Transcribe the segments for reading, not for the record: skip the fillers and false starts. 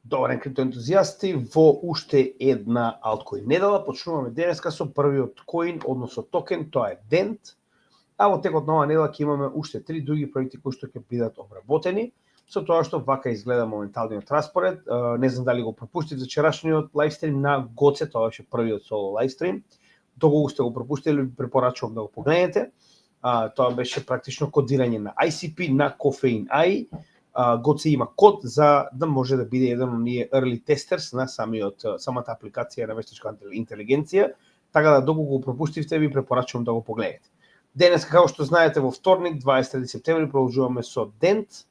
Добар ден, криптоентузијасти, во уште една алткоин недела. Почнуваме денеска со првиот коин, односно токен, тоа е DENT. А во текот на оваа недела ќе имаме уште 3 други проекти кои што ќе бидат обработени. Со тоа што вака изгледа моменталниот распоред, не знам дали го пропуштив вчерашниот лайвстрим на Гоце, тоа беше првиот соло лайвстрим. Доколку сте го пропуштили, препорачувам да го погледнете. Тоа беше практично кодирање на ICP на Caffeine AI. Гоце има код за да може да биде еден од ние early testers на самата апликација на вештачка интелигенција, така да доколку го пропуштивте ви препорачувам да го погледнете. Денес, како што знаете, во вторник, 23 септември, продолжуваме со DENT.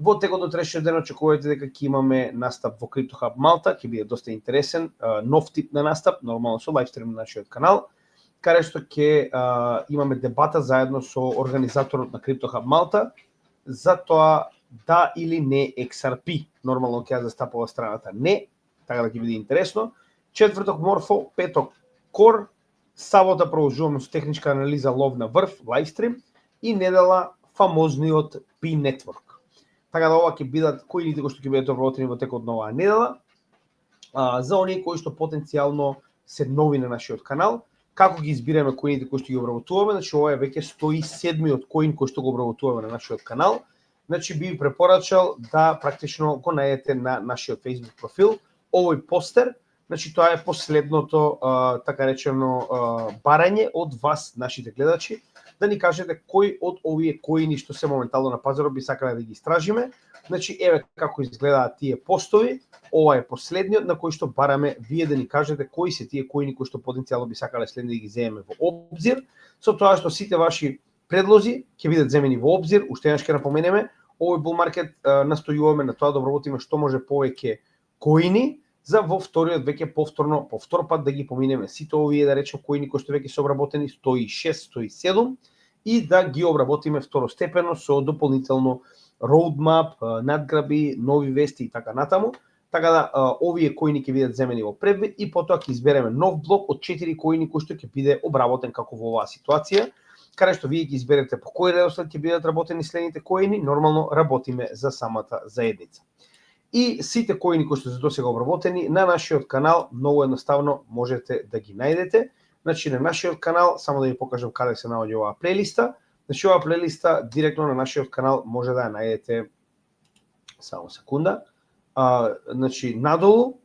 Во текот од третиот ден очекувате дека ќе имаме настап во CryptoHub Малта, ќе биде доста интересен, нов тип на настап, нормално со лайвстрим на нашиот канал, каде што ќе имаме дебата заедно со организаторот на CryptoHub Малта за тоа да или не XRP. Нормално ќе ја застапува страната не, така да ќе биде интересно. Четврток Морфо, петок Core, сабота продолжуваме со техничка анализа лов на врв, лайвстрим, и недела фамозниот P Network. Така да ова ќе бидат коините кои што ќе бидат обработени во текот на оваа недела. За оние кои што потенцијално се нови на нашиот канал, како ги избираме коините кои што ги обработуваме, значи ова е веќе 107-миот коин кој што го обработуваме на нашиот канал. Значи би ви препорачал да практично го најдете на нашиот Facebook профил овој постер. Значи тоа е последното така речено барање од вас, нашите гледачи, да ни кажете кој од овие коини што се моментално на пазарот би сакале да ги истражиме. Значи еве како изгледаат тие постови. Ова е последниот на кој што бараме вие да ни кажете кои се тие коини кои што потенцијално би сакале следно да ги земеме во обзир, со тоа што сите ваши предлози ќе бидат земени во обзир. Уште еднаш ќе напоменеме, овој bull market настојуваме на тоа да обработиме што може повеќе коини, за во вториот веќе по втор пат да ги поминеме сите овие, да речем, коини кои што веќе се обработени 106, 107, и да ги обработиме второстепено со дополнително roadmap, надграби, нови вести и така натаму. Така да овие коини ќе бидат земени во предвид и потоа ќе избереме нов блок од 4 коини кои што ќе биде обработен како во оваа ситуација, каде што вие ги изберете по кој редослед ќе бидат работени следните коини. Нормално работиме за самата заедница. И сите коини кои што се досега обработени на нашиот канал, многу едноставно можете да ги најдете. Значи на нашиот канал, само да ви покажам каде се наоѓа оваа плейлиста. Значи оваа плейлиста директно на нашиот канал може да ја најдете, само секунда. Значи надолу,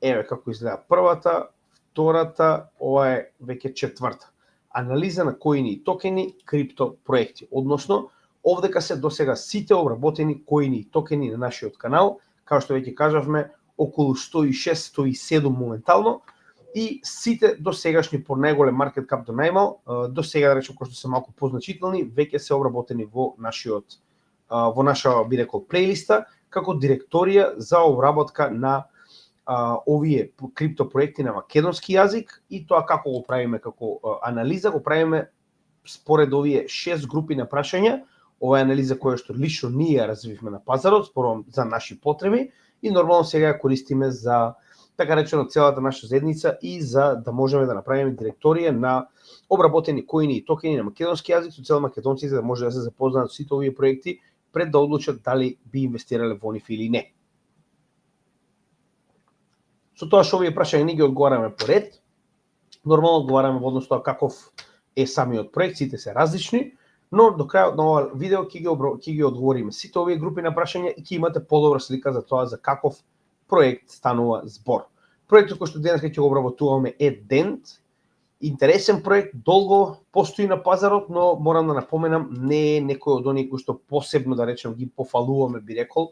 еве како изгледа првата, втората, ова е веќе четврта. Анализа на коини и токени, крипто проекти. Односно, овдека се досега сите обработени коини и токени на нашиот канал, како што веќе кажавме, околу 106-107 моментално, и сите досегашни по најголем маркет кап до најмал, до сега да речем кои што се малку позначителни, веќе се обработени во наша би рекол плейлиста како директорија за обработка на овие крипто проекти на македонски јазик. И тоа како го правиме како анализа, го правиме според овие 6 групи на прашања. Ова е анализа која што лично ние ја развивме на пазарот, според за наши потреби, и нормално сега ја користиме за така речено целата наша заедница и за да можеме да направиме директорија на обработени коини и токени на македонски јазик со цел македонците да може да се запознаат со сите овие проекти пред да одлучат дали би инвестирале во нив или не. Со тоа што овие прашања не ги одговараме по ред, нормално одговараме во однос тоа каков е самиот проект, сите се различни, но до крајот на ова видео ќе ги одговориме сите овие групи на прашања и ќе имате подобра слика за тоа за каков проект станува збор. Проектот кој што денес ќе го обработуваме е DENT. Интересен проект, долго постои на пазарот, но морам да напоменам, не е некој од оние кои што посебно, да речем, ги пофалуваме, би рекол,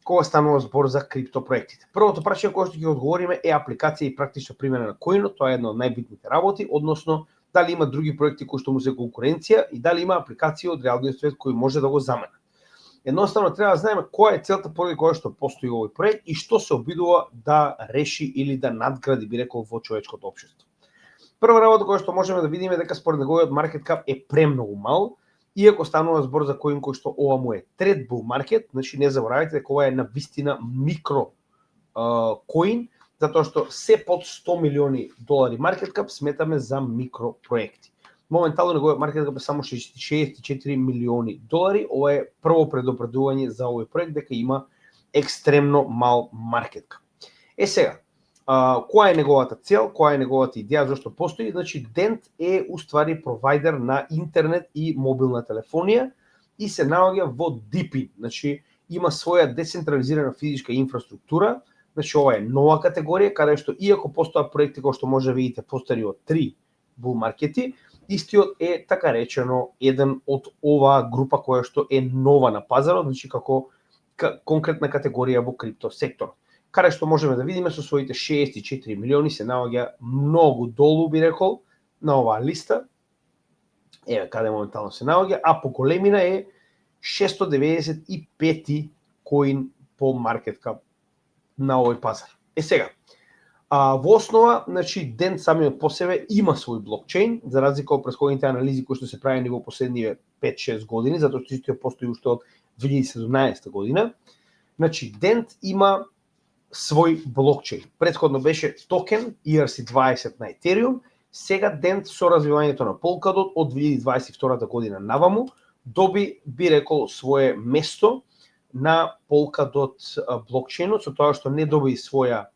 кога станува збор за крипто проектите. Првото прашање кое што ќе одговориме е апликација и практична примена на коинот. Тоа е една од најбитните работи, односно дали има други проекти кои што му се конкуренција и дали има апликација од реалниот свет кои може да го замени. Едноставно треба да знаеме која е целта поради која што постои овој проект и што се обидува да реши или да надгради, би рекол, во човечкото општество. Прва работа која што можеме да видиме дека според неговиот маркет кап е премногу мал, иако станува збор за коин кој што ова му е трет bull market. Значи не заборавајте дека ова е навистина микро коин, затоа што се под 100 милиони долари маркет кап сметаме за микро проекти. Моментално неговиот маркет кап е само 64 милиони долари. Ова е прво предупредување за овој проект дека има екстремно мал маркет кап. Сега, која е неговата цел, која е неговата идеја, зашто постои? Значи, Dent е уствари провайдер на интернет и мобилна телефонија и се наоѓа во DePIN. Значи, има своја децентрализирана физичка инфраструктура. Значи, ова е нова категорија, каде што иако постојат проекти кои што може да видите постари од 3 bull маркети, истиот е така речено еден од оваа група која што е нова на пазарот, значи како конкретна категорија во крипто сектор. Каде што можеме да видиме со своите 64 милиони се наоѓа многу долу, би рекол, на оваа листа. Еве каде моментално се наоѓа, а по големина е 695 коин по маркет кап на овој пазар. Сега, во основа, значи, Dent самиот по себе има свој блокчейн, за разлика од претходните анализи кои што се правени во последниве 5-6 години, затоа што истиот постои уште од 2017 година. Значи, Dent има свој блокчейн. Претходно беше токен ERC20 на Ethereum, сега Dent со развивањето на Polkadot од 2022 година наваму доби, би рекол, свое место на Polkadot блокчейнот, со тоа што не доби своја,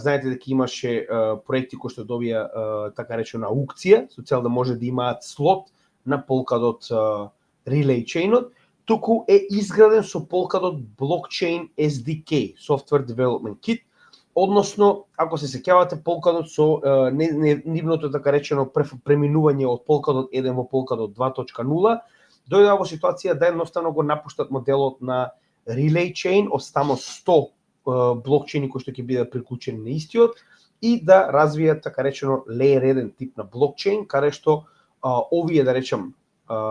знаете дека имаше проекти кои што добија така речена аукција, со цел да може да имаат слот на Polkadot Relay Chainот, туку е изграден со Polkadot Blockchain SDK, Software Development Kit, односно, ако се сеќавате, Polkadot со нивното така речено преминување од Polkadot 1 во Polkadot 2.0, дојдоа во ситуација да едноставно го напуштат моделот на Relay Chain од само 100 блокчейни кои што ќе бидат приклучени на истиот и да развијат така речено Layer 1 тип на блокчейн, каде што овие, да речем,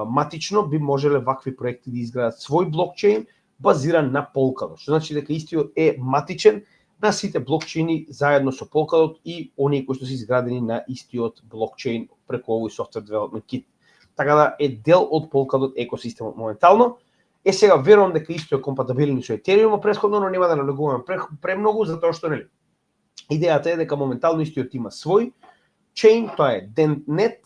матично би можеле вакви проекти да изградат свој блокчейн базиран на Polkadot. Што значи дека истиот е матичен на сите блокчейни заедно со Polkadot и оние кои што се изградени на истиот блокчейн преку овој Software Development Kit. Така да е дел од Polkadot екосистемот моментално. Сега верувам дека исто е компатибилен со Ethereum претходно, но нема да налегуваме премногу, затоа што нели идејата е дека моментално истиот има свој чейн, тоа е DentNet,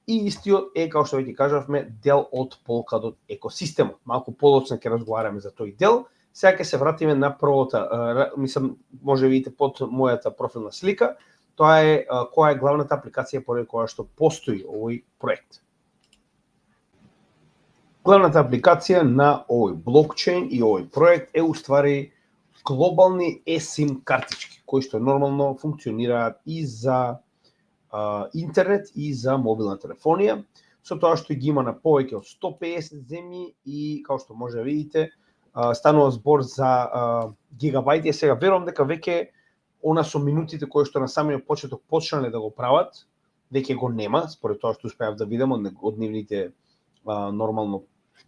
и истиот е, како што веќе кажавме, дел од Polkadot екосистемот. Малку подоцна ќе разговараме за тој дел. Сега ќе се вратиме на првата, мислам, може да видите под мојата профилна слика, тоа е која е главната апликација поради која што постои овој проект. Главната апликација на овој блокчейн и овој проект е уствари глобални eSIM картички, кои што нормално функционираат и за интернет и за мобилна телефонија, со тоа што ги има на повеќе од 150 земји и, како што може да видите, станува збор за гигабајти. Сега верувам дека веќе она со минутите кои што на самиот почеток почнале да го прават, веќе го нема, според тоа што успеав да видам од нивните нормално,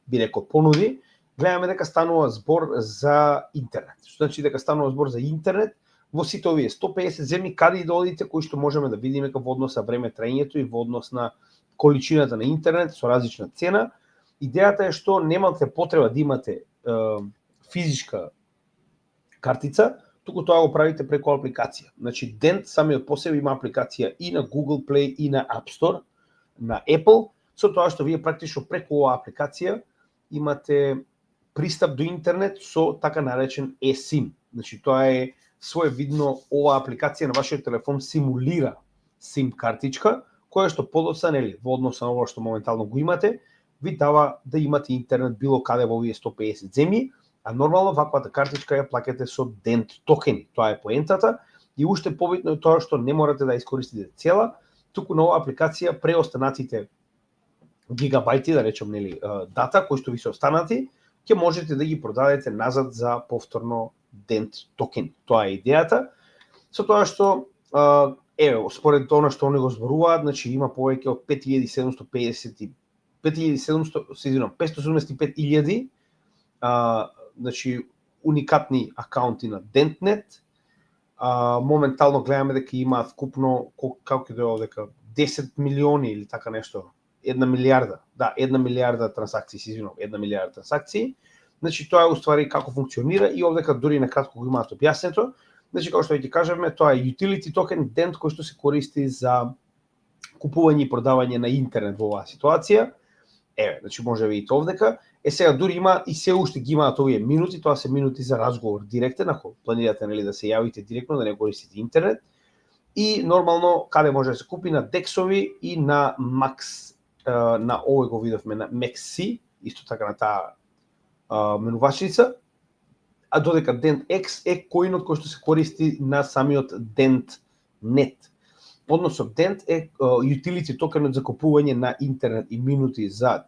би рекол, понуди. Гледаме дека станува збор за интернет. Што значи дека станува збор за интернет во сите овие 150 земји, каде и да одите, кои што можеме да видиме во однос на време траењето и во однос на количината на интернет со различна цена. Идејата е што немате потреба да имате физичка картица, туку тоа го правите преку апликација. Значи, Dent самиот по себе има апликација и на Google Play и на App Store, на Apple, со тоа што вие практично преку оваа апликација имате пристап до интернет со така наречен eSIM. Значи, тоа е своевидно, оваа апликација на вашиот телефон симулира SIM картичка, која што подоцна, нели, во однос на ова што моментално го имате, ви дава да имате интернет било каде во овие 150 земји, а нормално ваквата картичка ја плаќате со Dent токени. Тоа е поентата и уште побитно е тоа што не морате да искористите цела, туку на оваа апликација преостанатите гигабајти, да речем, нели, дата кои што ви се останати, ќе можете да ги продадете назад за повторно Dent токен. Тоа е идејата. Со тоа што според тоа што они го зборуваат, значи има повеќе од 575.000 значи уникатни акаунти на DentNet. Моментално гледаме дека имаат вкупно како ќе дојде дека 10 милиони или така нешто, 1 милиарда. Да, 1 милиарда трансакции, извинувам, 1 милиарда трансакции. Значи тоа е уствари како функционира и овдека дури на кратко го имаат објаснето. Значи како што ќе кажеме, тоа е utility токен Dent кој што се користи за купување и продавање на интернет во оваа ситуација Еве, значи може да видите овдека. Сега дури има и се уште ги имаат овие минути, тоа се минути за разговор директен, ако планирате нели да се јавите директно, да не користите интернет. И нормално каде може да се купи на Дексови и на Max, на овој го видовме на Maxi, исто така на таа менувачица. А додека Dent X е коинот кој што се користи на самиот Dent.net. Односно, Dent е utility токенот за купување на интернет и минути за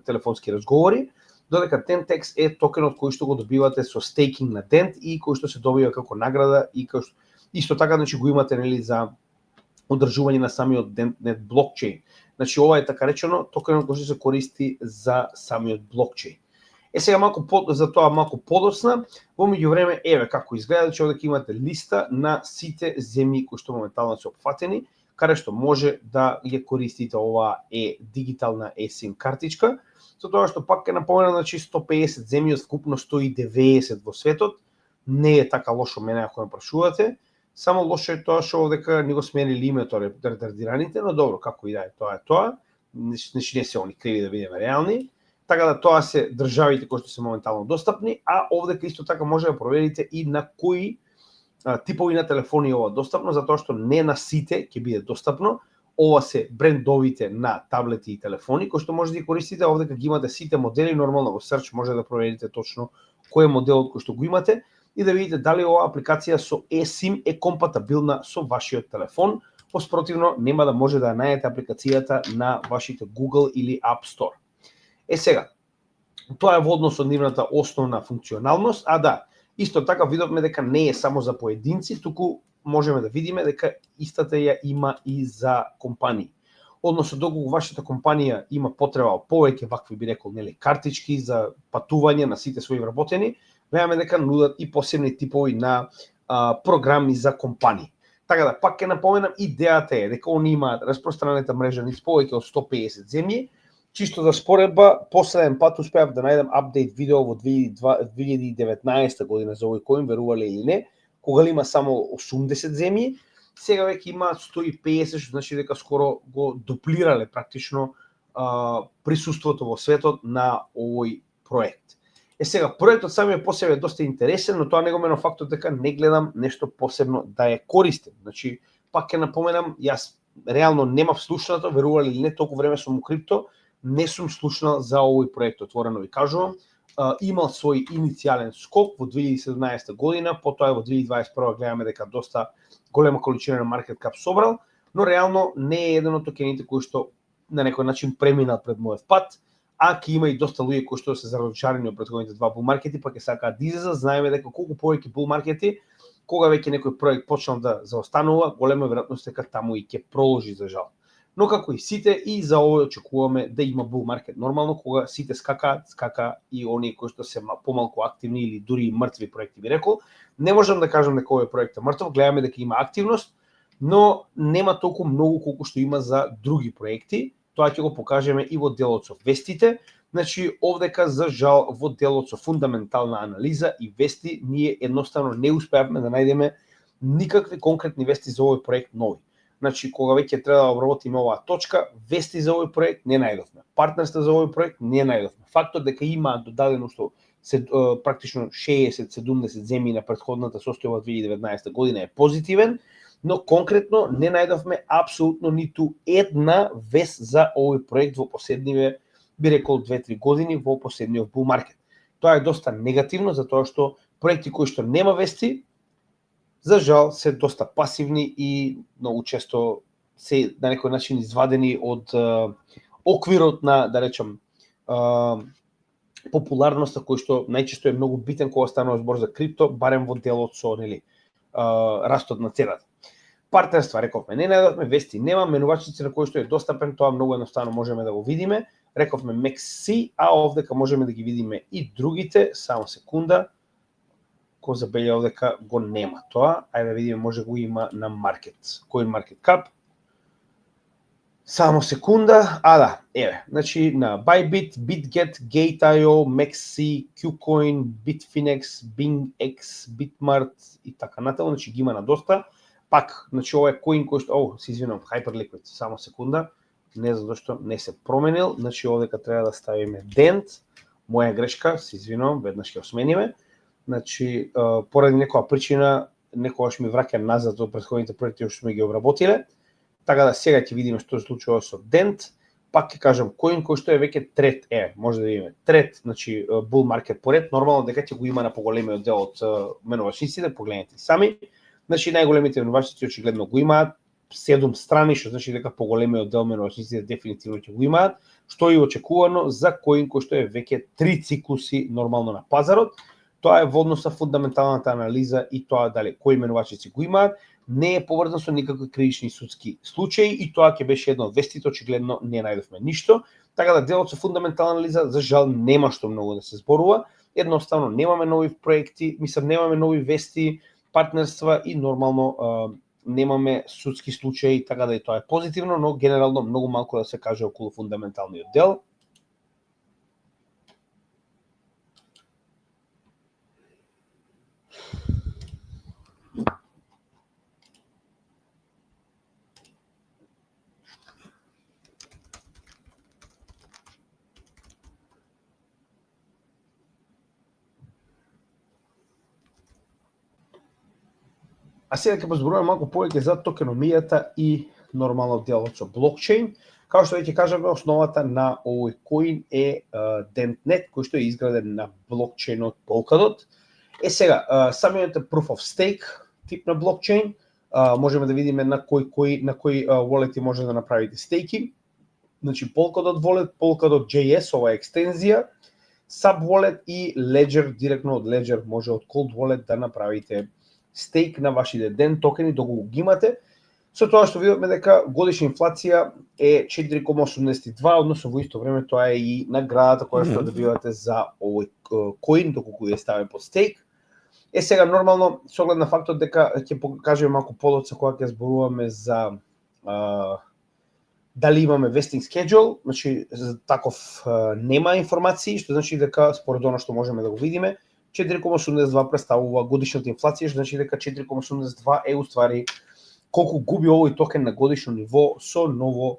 телефонски разговори, додека DentX е токенот кој што го добивате со стейкинг на Dent и кој што се добива како награда и кој што исто така значи го имате нели за одржување на самиот Dent.net блокчейн. Значи ова е така речено токенот кој што се користи за самиот блокчейн. Сега за тоа малку подоцна, во меѓувреме еве како изгледа, че овде имате листа на сите земји кои што моментално се опфатени, каде што може да ја користите оваа дигитална eSIM картичка, со тоа што пак ќе напоменам, значи 150 земји од вкупно 190 во светот, не е така лошо мене ако ме прашувате, само лошо е тоа што овдека не го сменили името ретардираните, но добро, како и да е тоа, значи не се они криви да бидеме реални. Така да тоа се државите кои што се моментално достапни, а овдека исто така може да проверите и на кои типови на телефони ова достапно, затоа што не на сите ќе биде достапно. Ова се брендовите на таблети и телефони кои што може да ги користите, овдека ги имате сите модели, нормално во search може да проверите точно кој е моделот кој што го имате и да видите дали оваа апликација со eSIM е компатабилна со вашиот телефон, поспротивно нема да може да ја најдете апликацијата на вашите Google или App Store. Сега, тоа е во однос од нивната основна функционалност, а да, исто така видовме дека не е само за поединци, туку можеме да видиме дека истата ја има и за компании. Односно, доколку вашата компанија има потреба повеќе вакви би рекол, нели, картички за патување на сите своји вработени, гледаме дека нудат и посебни типови на програми за компании. Така да, пак ќе напоменам, идејата е дека они имаат распространета мрежа низ повеќе од 150 земји. Чисто за споредба, последен пат успеав да најдам апдейт видео во 2019 година за овој коин, верувале или не, кога има само 80 земји, сега веќе има 150, што значи дека скоро го дуплирале практично присуството во светот на овој проект. Сега, проектот самиот по себе е доста интересен, но тоа не го менува фактот дека не гледам нешто посебно да е користен. Значи, пак ќе напоменам, јас реално немав слушнато, верувале или не, толку време сум у крипто, не сум слушнал за овој проект, отворено ви кажувам. Имал свој иницијален скок во 2017 година, потоа во 2021 гледаме дека доста голема количина на маркет кап собрал, но реално не е еден од токените кои што на некој начин преминал пред мојот пат, а ќе има и доста луѓе кои што се зарачарени од претходните два бул маркети, па ќе сакаат да излезат. Знаеме дека колку повеќе бул маркети, кога веќе некој проект почнал да заостанува, голема веројатност дека таму и ќе проложи за жал. Но како и сите, и за овој очекуваме да има бул маркет. Нормално, кога сите скака и оние кои што се помалку активни или дури мртви проекти, би рекол. Не можам да кажам дека овој проект е мртов, гледаме дека има активност, но нема толку многу колку што има за други проекти. Тоа ќе го покажеме и во делот со вестите. Значи, овдека, за жал, во делот со фундаментална анализа и вести, ние едноставно не успеавме да најдеме никакви конкретни вести за овој проект нови. Значи, кога веќе треба да обработиме оваа точка, вести за овој проект не најдовме. Партнерства за овој проект не најдовме. Фактот дека има додадено што практично 60-70 земји на претходната состојба 2019 година е позитивен, но конкретно не најдовме апсолутно ниту една вест за овој проект во последниве, би рекол, 2-3 години во последниот бул маркет. Тоа е доста негативно, затоа што проекти кои што нема вести, за жал се доста пасивни и многу често се на некој начин извадени од оквирот на, да речам, популарноста кој што најчесто е многу битен кога станува збор за крипто, барем во делот со растот на цената. Партнерства, рековме, не најдовме, вести нема, менувачници на кој што е достапен, тоа многу едноставно можеме да го видиме. Рековме Maxi, а овдека можеме да ги видиме и другите, само секунда. Кој забелја дека го нема тоа, ајде да видиме, може го има на маркет, CoinMarketCap. Само секунда, да, еве, значи на Bybit, BitGet, Gate.io, Maxi, Qcoin, Bitfinex, BingX, Bitmart и така натаму, значи ги има на доста. Пак, значи ова е коин кој што, се извинувам, Hyperliquid, само секунда, не знам зашто не се променил, значи овдека треба да ставиме дент, моја грешка, се извинувам, веднаш ќе осмениме, значи поради некоја причина, некогаш ми враќа назад од претходните проекти што сме ги обработиле, така да сега ќе видиме што се случува со дент, пак ќе кажам коин кој што е веќе трет, може да видиме, трет, значи bull market поред, нормално дека ќе го има на поголемиот дел од менувачниците, погледнете сами, значи најголемите менувачници очигледно го имаат, 7 страни, што значи дека поголемиот дел менувачниците дефинитивно ќе го имаат, што е очекувано за коин кој што е веќе 3 циклуси нормално на пазарот. Тоа е во однос на фундаменталната анализа и тоа дали кои менувачници го имаат, не е поврзано со никакви кривични и судски случаи и тоа ќе беше едно од вестите, очигледно не најдовме ништо, така да делот со фундаментална анализа за жал нема што многу да се зборува, едноставно немаме нови проекти, немаме нови вести, партнерства и нормално немаме судски случаи, така да и тоа е позитивно, но генерално многу малку да се каже околу фундаменталниот дел. А сега ќе позборуваме малку повеќе за токеномијата и нормално делот со блокчейн. Као што веќе кажавме, основата на овој коин е DentNet, кој што е изграден на блокчейнот Polkadot. Сега, самиот Proof of Stake тип на блокчейн, можеме да видиме на кои wallet може да направите стейки. Значи Polkadot wallet, Polkadot.js, ова е екстензија, Subwallet и Ledger, директно од Ledger може од Cold Wallet да направите стейк на вашите ден токени доколку ги имате. Со тоа што видовме дека годишна инфлација е 4,82, односно во исто време тоа е и наградата која што добивате за овој коин доколку ја стави под стейк. Сега нормално со оглед на фактот дека ќе покажеме малку подоцна кога ќе зборуваме за дали имаме vesting schedule, значи таков нема информации, што значи дека според она што можеме да го видиме, 4,82 представува годишната инфлација, што значи дека 4,82 е уствари колку губи овој токен на годишно ниво со ново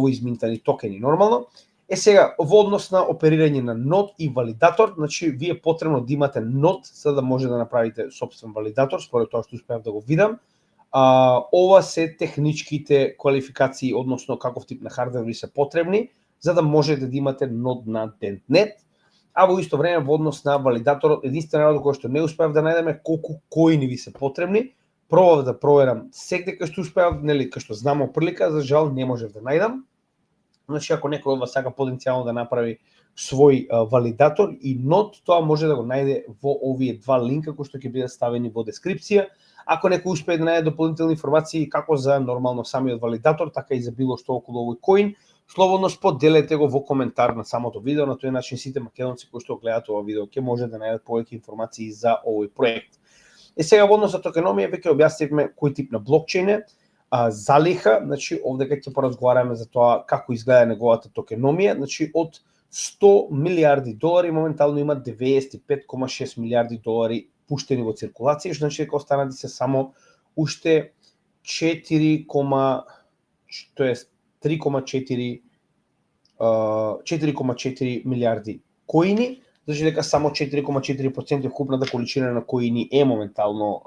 изминтани токени нормално. Сега во однос на оперирање на нод и валидатор, значи вие потребно да имате нод за да може да направите сопствен валидатор, според тоа што успеав да го видам. Ова се техничките квалификации, односно каков тип на хардвер ви се потребни за да можете да имате нод на DentNet. А во исто време во однос на валидаторот, единствена работа која што не успеав да најдеме колку коини ви се потребни, пробав да проверам секаде кај што успеав, кај што знам опрлика, за жал не можев да најдам. Значи ако некој од вас сака потенцијално да направи свој валидатор и нод, тоа може да го најде во овие два линка кои што ќе бидат ставени во дескрипција. Ако некој успее да најде дополнителни информации како за нормално самиот валидатор, така и за било што околу овој коин, слободно споделете го во коментар на самото видео, на тој начин сите македонци кои што гледаат ова видео ќе може да најдат повеќе информации за овој проект. Сега во однос на токеномија веќе објаснивме кој тип на блокчейн е, залиха, значи овдека ќе поразговараме за тоа како изгледа неговата токеномија, значи од 100 милиарди долари моментално има 95,6 милиарди долари пуштени во циркулација, што значи дека останати се само уште 4,4 милиарди коини, значи дека само 4,4% вкупната количина на коини е моментално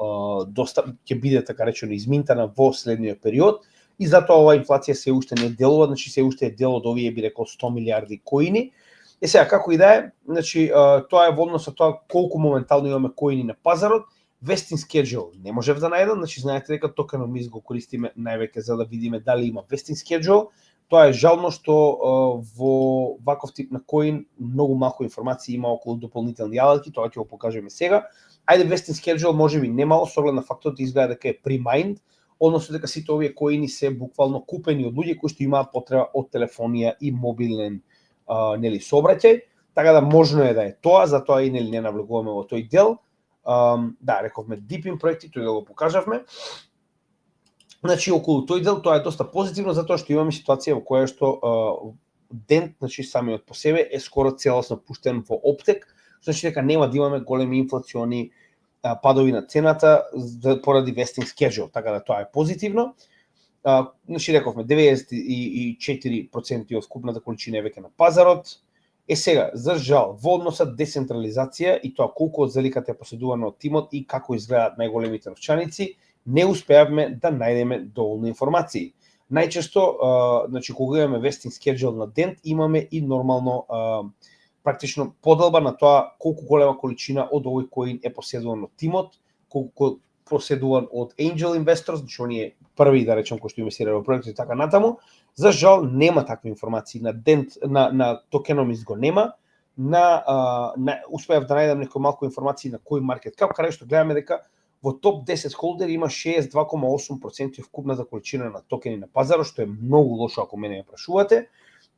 ќе биде така речено изминтана во следниот период и затоа оваа инфлација се уште не делува, значи се уште е дел од овие би рекол 100 милиарди коини. Сега како и да е, значи тоа е во однос на тоа колку моментално имаме коини на пазарот. Vesting schedule не можев да најдам, значи знаете дека токеномист го користиме највеќе за да видиме дали има vesting schedule. Тоа е жално што во ваков тип на коин многу малку информации има околу дополнителни јаладки, тоа ќе го покажеме сега. Ајде vesting schedule можеби немало со оглед на фактот изгледа дека е pre-mined, односно дека сите овие коини се буквално купени од луѓе кои што имаат потреба од телефонија и мобилен сообраќај, така да можно е да е тоа, затоа и не навлегуваме во тој дел. Да, рековме дипин проекти, тој да го покажавме. Значи околу тој дел тоа е доста позитивно затоа што имаме ситуација во која што Dent, значи самиот по себе е скоро целосно пуштен во оптек, значи дека нема да имаме големи инфлациони падови на цената поради vesting schedule, така да тоа е позитивно. Значи рековме 94% од вкупната количина е веќе на пазарот. Сега, за жал, во односот децентрализација и тоа колку од заликата е поседувано од тимот и како изгледаат најголемите новчаници, не успеавме да најдеме доволно информации. Најчесто, значи кога имаме vesting schedule на Dent, имаме и нормално практично поделба на тоа колку голема количина од овој коин е поседуван од тимот, колку поседуван од angel investors, значи оние први, да речем, кои што инвестираат во проектот и така натаму. За жал нема такви информации на Dent, на Tokenomics го нема. Успеав да најдам некои малку информации на CoinMarketCap, каде што гледаме дека во топ 10 холдери има 62,8% вкупната количина на токени на пазарот, што е многу лошо ако мене ме прашувате.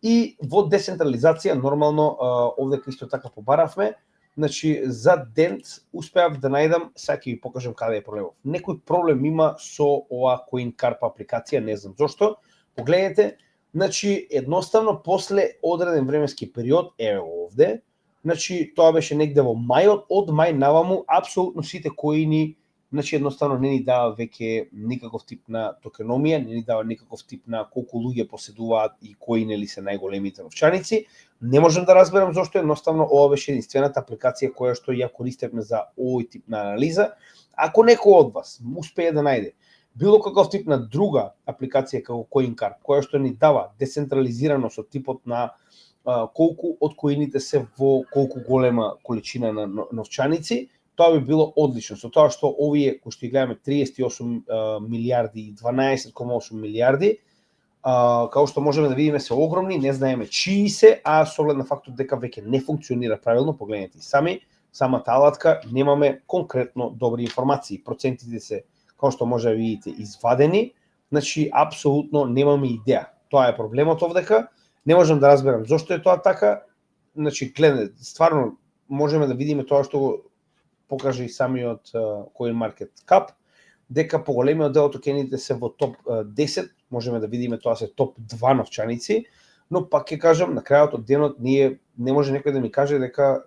И во децентрализација, нормално, овдека исто така побаравме, значи за Dent успеав да најдам, сега ќе ви покажам каде е проблемов. Некој проблем има со оваа CoinCarp апликација, не знам зошто. Погледнете, значи едноставно после одреден временски период, еве овде, значи тоа беше негде во мајот, од мај наваму апсолутно сите коини, значи едноставно не ни дава веќе никаков тип на токеномија, не ни дава никаков тип на колку луѓе поседуваат и кои нели се најголемите новчаници. Не можам да разберам зошто, едноставно ова беше единствената апликација која што ја користевме за овој тип на анализа. Ако некој од вас успее да најде било каков тип на друга апликација како CoinCarp, која што ни дава децентрализирано со типот на колку од коините се во колку голема количина на новчаници, тоа би било одлично, со тоа што овие кои што ги гледаме 38 милиарди и 12,8 милиарди, како што можеме да видиме се огромни, не знаеме чии се, а со оглед на фактот дека веќе не функционира правилно, погледнете и сами, самата алатка, немаме конкретно добри информации. Процентите се, како што може да видите, извадени, значи апсолутно немаме идеја. Тоа е проблемот овдека. Не можам да разберам зошто е тоа така. Значи, гледате, стварно можеме да видиме тоа што го покаже и самиот CoinMarketCap, дека поголемиот дел од токените се во топ 10, можеме да видиме тоа се топ 2 новчаници, но пак ќе кажам, на крајот од денот ние не може некој да ми каже дека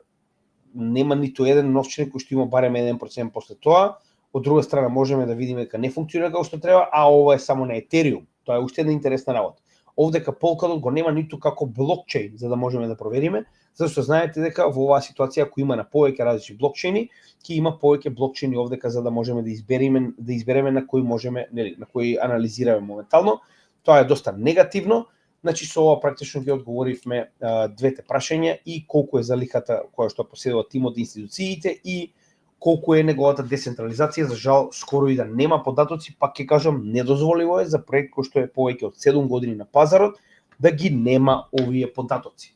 нема ниту еден новчаник кој што има барем 1% после тоа. Од друга страна можеме да видиме дека не функционира како што треба, а ова е само на Ethereum. Тоа е уште една интересна работа. Овдека Polkadot го нема ниту како блокчейн за да можеме да провериме, зашто знаете дека во оваа ситуација ако има на повеќе различни блокчейни, ќе има повеќе блокчейни овдека за да можеме да избереме на кој можеме, нели, на кој анализираме моментално. Тоа е доста негативно. Значи со ова практично ги одговоривме двете прашања и колку е заликата која што поседува тимот и институциите и колку е неговата децентрализација. За жал скоро и да нема податоци, пак ќе кажам, недозволиво е за проект кој што е повеќе од 7 години на пазарот да ги нема овие податоци.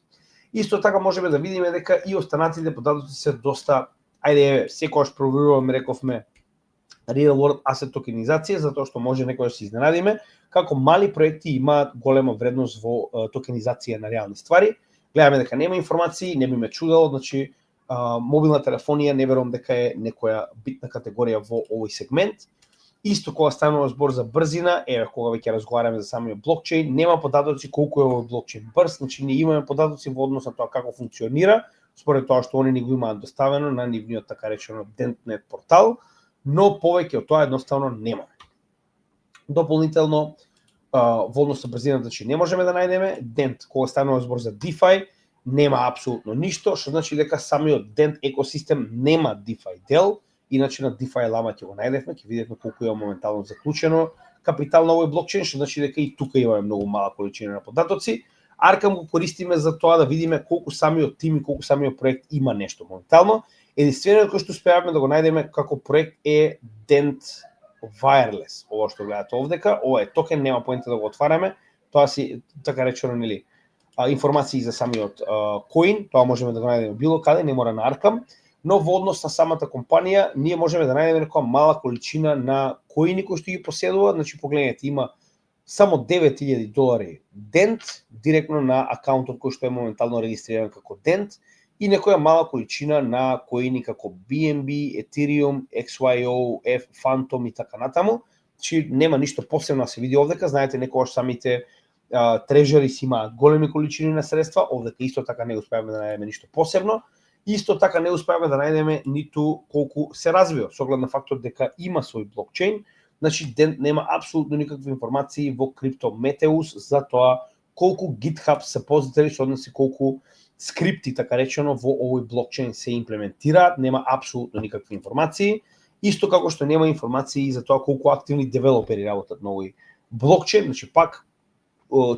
Исто така можеме да видиме дека и останатите податоци се доста, секогаш проверуваме, рековме, real world asset токенизација, затоа што може некој да се изненадиме како мали проекти имаат голема вредност во токенизација на реални ствари. Гледаме дека нема информации, не би ме чудело, значи мобилна телефонија не верувам дека е некоја битна категорија во овој сегмент. Исто кога станува збор за брзина, кога веќе разговараме за самиот блокчейн, нема податоци колку е овој блокчейн брз, значи ние имаме податоци во однос на тоа како функционира, според тоа што они ни го имаат доставено на нивниот така речено DentNet портал, но повеќе од тоа едноставно немаме. Дополнително, во однос на брзината, значи не можеме да најдеме. Dent, кога станува збор за DeFi, нема апсолутно ништо, што значи дека самиот Dent екосистем нема DeFi дел, иначе на DeFi Lama ќе го најдевме, ќе видевме колку има моментално заклучено капитал на овој блокчейн, што значи дека и тука имаме многу мала количина на податоци. Аркам го користиме за тоа да видиме колку самиот тим и колку самиот проект има нешто моментално. Единствениот кој што успеавме да го најдеме како проект е Dent Wireless. Ова што гледате овдека, ова е токен, нема поента да го отвараме. Тоа си така речено, нели, информации за самиот коин, тоа можеме да го најдеме било каде, не мора на Аркам, но во однос на самата компанија ние можеме да најдеме некоја мала количина на коини кои што ги поседуваат. Значи погледнете, има само $9,000 Dent директно на акаунтот кој што е моментално регистриран како Dent и некоја мала количина на коини како BNB, Ethereum, XYO, F, Phantom и така натаму. Значи нема ништо посебно да се види овдека, знаете некогаш самите трежери си имаат големи количини на средства, овдека исто така не успеавме да најдеме ништо посебно. Исто така не успеавме да најдеме ниту колку се развива, со оглед на фактот дека има свој блокчейн, Значи Dent нема апсолутно никакви информации во CryptoMeteus за тоа колку GitHub сепозитори, се односи колку скрипти, така речено, во овој блокчейн се имплементираат, нема апсолутно никакви информации. Исто како што нема информации за тоа колку активни девелопери работат на овој блокчейн, значи пак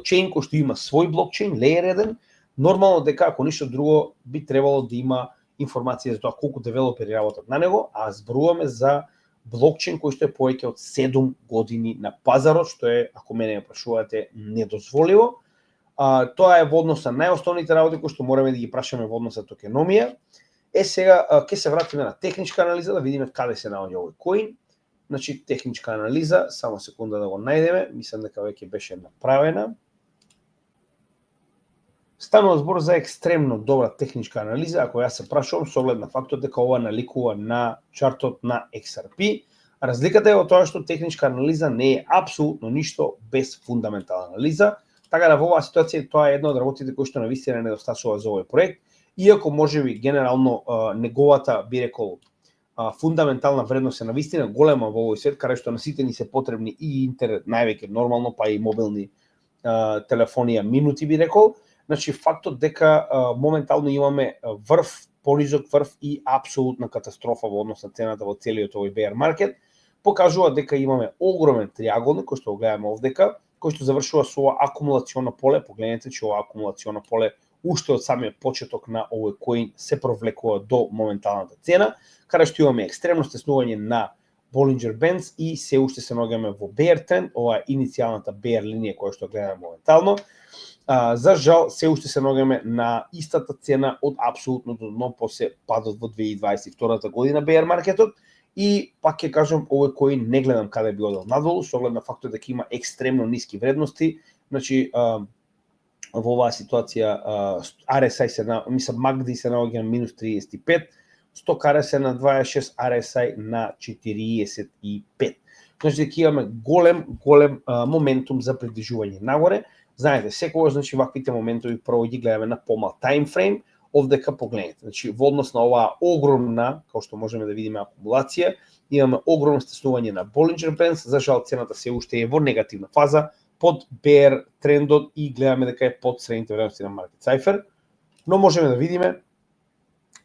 чейн кој што има свој блокчейн, Layer 1, нормално дека ако ништо друго би требало да има информација за тоа колку девелопери работат на него, а зборуваме за блокчейн кој што е повеќе од 7 години на пазарот, што е, ако мене ме прашувате, недозволиво. Тоа е во однос на најосновните работи кои што мораме да ги прашаме во однос на токеномија. Сега ќе се вратиме на техничка анализа да видиме каде се наоѓа овој коин. Значи техничка анализа, само секунда да го најдеме, мислам дека веќе беше направена. Станува збор за екстремно добра техничка анализа, ако јас се прашувам со оглед на фактот дека ова наликува на чартот на XRP. Разликата е во тоа што техничка анализа не е апсолутно ништо без фундаментална анализа, така да во оваа ситуација тоа е една од работите кои што навистина недостасува за овој проект, иако можеби генерално неговата, би рекол, фундаментална вредност е навистина голема во овој свет, каде што на сите ни се потребни и интернет, највеќе нормално, па и мобилни телефонија минути, би рекол. Значи, фактот дека моментално имаме понизок врв и апсолутна катастрофа во однос на цената во целиот овој bear market, покажува дека имаме огромен триаголник, кој што го гледаме овдека, кој што завршува со ова акумулационо поле. Погледнете че ова акумулационо поле уште од самиот почеток на овој коин се провлекува до моменталната цена, каде што имаме екстремно стеснување на Bollinger Bands и се уште се наоѓаме во bear trend, ова е иницијалната bear линија која што гледаме моментално. За жал, се уште се наоѓаме на истата цена од апсолутното дно после падот во 2022 година bear маркетот, и пак ќе кажам, овој коин не гледам каде би одел надолу, со оглед на фактот дека има екстремно ниски вредности. Значи, во оваа ситуација RSI MACD се наоѓа на минус 35, сток RSI на 26, RSI на 45. Значи дека имаме голем моментум за придвижување нагоре. Знаете, секогаш, значи, ваквите моментови прво ги гледаме на помал таймфрейм. Овдека погледнете, значи во однос на оваа огромна, како што можеме да видиме, акумулација, имаме огромно стеснување на Bollinger Bands. За жал цената се уште е во негативна фаза, под bear трендот, и гледаме дека е под средните вредности на Market Cypher, но можеме да видиме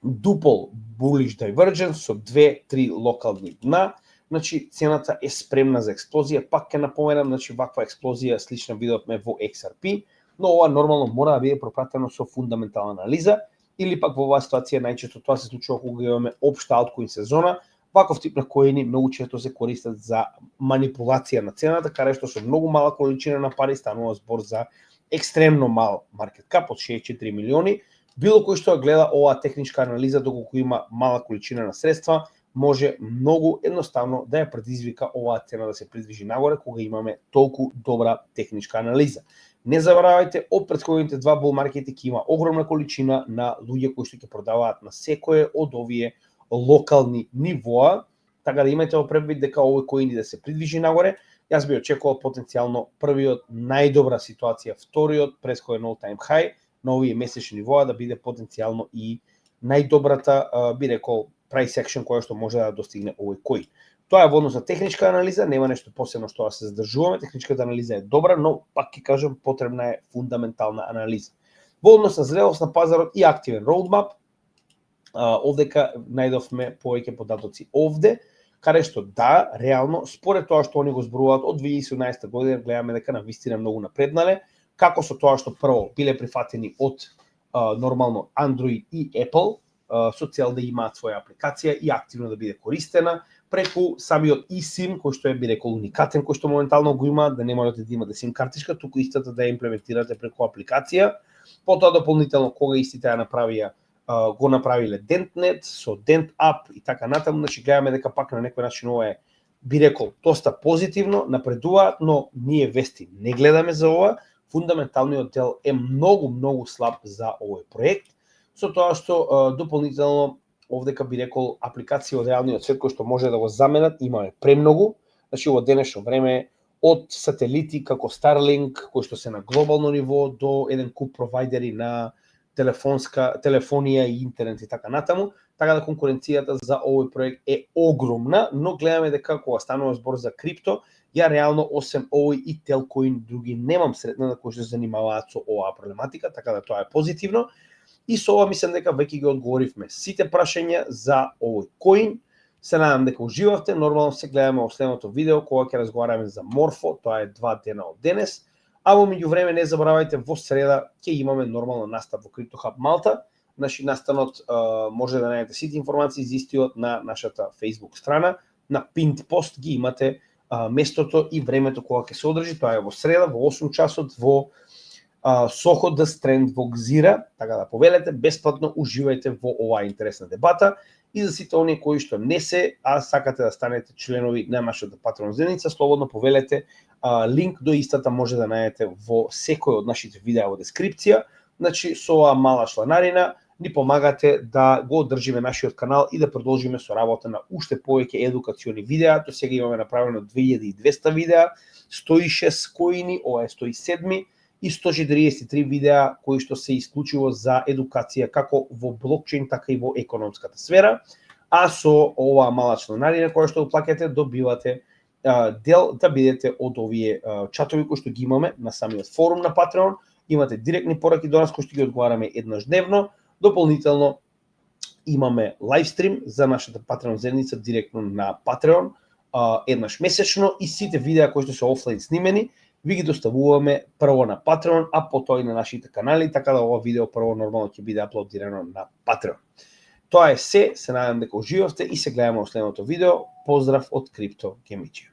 дупол bullish divergence со 2-3 локални дна. Значи цената е спремна за експлозија. Пак ќе напоменам, значи ваква експлозија слична видовме во XRP, но ова нормално мора да биде пропратено со фундаментална анализа, или пак во оваа ситуација најчесто тоа се случува кога имаме општа алткоин сезона. Ваков тип на коини многу често се користат за манипулација на цената, каде што со многу мала количина на пари станува збор за екстремно мал маркет кап од 64 милиони. Било кој што гледа оваа техничка анализа, доколку има мала количина на средства, може многу едноставно да ја предизвика оваа цена да се придвижи нагоре кога имаме толку добра техничка анализа. Не заборавајте, од претходните два бул маркети ќе има огромна количина на луѓе кои што ќе продаваат на секое од овие локални нивоа, така да имате во предвид дека овој коин да се придвижи нагоре. Јас би очекувал потенцијално првиот најдобра ситуација, вториот претходен all time high на овие месечни нивоа да биде потенцијално и најдобрата, би рекол, price action која што може да достигне овој коин. Тоа е во однос на техничка анализа, нема нешто посебно што да се задржуваме. Техничката анализа е добра, но пак ќе кажам, потребна е фундаментална анализа. Во однос на зрелост на пазарот и активен roadmap, овдека најдовме повеќе податоци овде, каде што да, реално, според тоа што они го зборуваат од 2017 година, гледаме дека навистина многу напреднале, како со тоа што прво биле прифатени од нормално Android и Apple, со цел да имаат своја апликација и активно да биде користена, преку самиот eSIM, кој што е, би рекол, уникатен, кој што моментално го има, да не можете да имате SIM картичка, туку истата да ја имплементирате преку апликација. Потоа дополнително кога истите ја направија, го направиле DentNet со Dent App и така натаму, значи гледаме дека пак на некој начин ова е, би рекол, доста позитивно, напредуваат, но ние вести не гледаме за ова. Фундаменталниот дел е многу слаб за овој проект, со тоа што дополнително овдека би рекол апликација од реалниот свет кој што може да го заменат, имаме премногу. Значи во денешно време од сателити како Starlink, кои што се на глобално ниво, до еден куп провајдери на телефонија и интернет и така натаму, така да конкуренцијата за овој проект е огромна, но гледаме дека кога станува збор за крипто, ја реално освен овој и Telcoin други немам сретна кои што се занимаваат со оваа проблематика, така да тоа е позитивно. И со ова мислам дека веќе ги одговоривме сите прашања за овој коин. Се надам дека уживавте. Нормално се гледаме во следното видео кога ќе разговараме за Morpho, тоа е 2 дена од денес. А во меѓувреме не заборавајте, во среда ќе имаме нормална настап во CryptoHub Малта. Настанот може да најдете сите информации за истиот на нашата Facebook страна. На pinned post ги имате местото и времето кога ќе се одржи. Тоа е во среда во 8 часот во Soho the Strand во Гзира, така да повелете, бесплатно уживајте во оваа интересна дебата. И за сите оние кои што не се, а сакате да станете членови на нашата Patreon заедница, слободно повелете, линк до истата може да најдете во секој од нашите видеа во дескрипција. Значи, со оваа мала чланарина ни помагате да го одржиме нашиот канал и да продолжиме со работа на уште повеќе едукациони видеа. До сега имаме направено 2200 видеа, 106 коини, ова е 107 и 143 видеа кои што се исклучиво за едукација како во блокчейн, така и во економската сфера. А со оваа мала чланарина која што плаќате, добивате дел да бидете од овие чатови кои што ги имаме на самиот форум на Patreon. Имате директни пораки до нас кои што ги одговараме еднаш дневно. Дополнително имаме лайвстрим за нашата Patreon заедница директно на Patreon еднаш месечно и сите видеа кои што се офлайн снимени ви ги доставуваме прво на Patreon, а потоа и на нашите канали, така да ова видео прво нормално ќе биде аплодирано на Patreon. Тоа е се надам дека уживавте и се гледаме во следното видео. Поздрав од Крипто Гемичио.